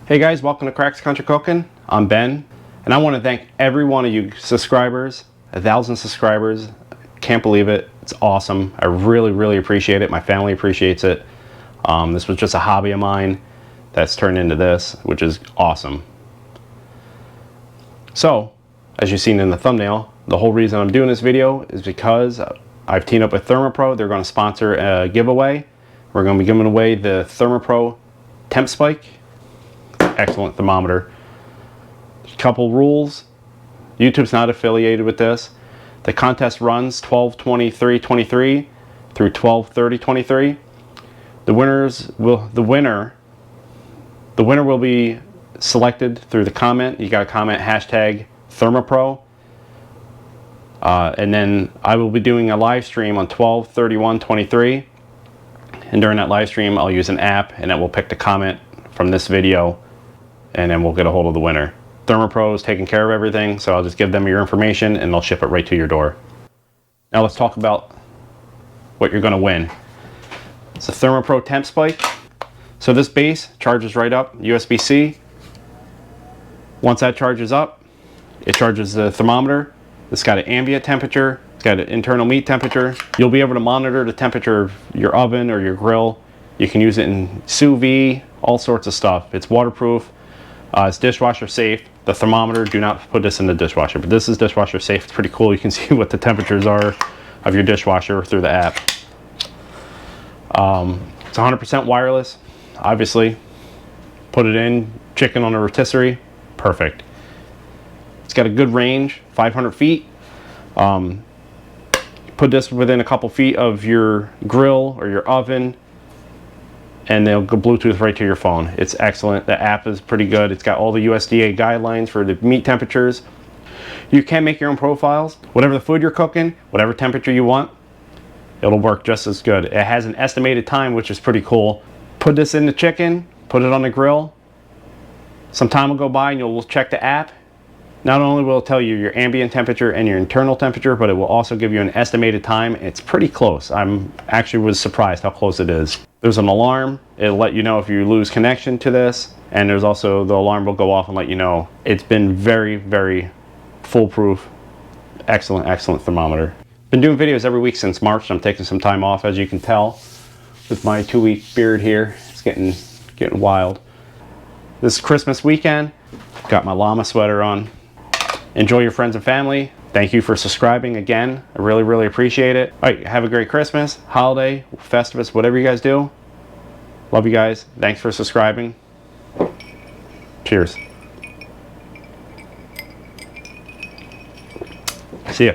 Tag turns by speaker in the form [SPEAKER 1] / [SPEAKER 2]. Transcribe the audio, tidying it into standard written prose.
[SPEAKER 1] Hey guys, welcome to Cracks Country Cooking. I'm Ben, and I want to thank every one of you subscribers, 1,000 subscribers. Can't believe it. It's awesome. I really appreciate it. My family appreciates it. This was just a hobby of mine that's turned into this, which is awesome. So, as you've seen in the thumbnail, the whole reason I'm doing this video is because I've teamed up with Thermopro. They're going to sponsor a giveaway. We're going to be giving away the Thermopro TempSpike. Excellent thermometer. Couple rules. YouTube's not affiliated with this. The contest runs 12/23/23 through 12/30/23. The winner will be selected through the comment. You got to comment hashtag Thermopro. And then I will be doing a live stream on 12/31/23. And during that live stream, I'll use an app, and it will pick the comment from this video, and then we'll get a hold of the winner. Thermopro is taking care of everything, so I'll just give them your information and they'll ship it right to your door. Now let's talk about what you're going to win. It's a Thermopro TempSpike. So this base charges right up, USB-C. Once that charges up, it charges the thermometer. It's got an ambient temperature, it's got an internal meat temperature. You'll be able to monitor the temperature of your oven or your grill. You can use it in sous vide, all sorts of stuff. It's waterproof. It's dishwasher safe. The thermometer, do not put this in the dishwasher, but this is dishwasher safe. It's pretty cool. You can see what the temperatures are of your dishwasher through the app. It's 100% wireless, obviously. Put it in, chicken on a rotisserie, perfect. It's got a good range, 500 feet. Put this within a couple feet of your grill or your oven, and they'll go Bluetooth right to your phone. It's excellent. The app is pretty good. It's got all the USDA guidelines for the meat temperatures. You can make your own profiles. Whatever the food you're cooking, whatever temperature you want, it'll work just as good. It has an estimated time, which is pretty cool. Put this in the chicken, put it on the grill. Some time will go by and you'll check the app. Not only will it tell you your ambient temperature and your internal temperature, but it will also give you an estimated time. It's pretty close. I'm actually was surprised how close it is. There's an alarm. It'll let you know if you lose connection to this. And there's also, the alarm will go off and let you know. It's been very foolproof. Excellent thermometer. Been doing videos every week since March. I'm taking some time off, as you can tell, with my 2-week beard here. It's getting wild. This is Christmas weekend. Got my llama sweater on. Enjoy your friends and family. Thank you for subscribing again. I really appreciate it. All right, have a great Christmas, holiday, Festivus, whatever you guys do. Love you guys. Thanks for subscribing. Cheers. See ya.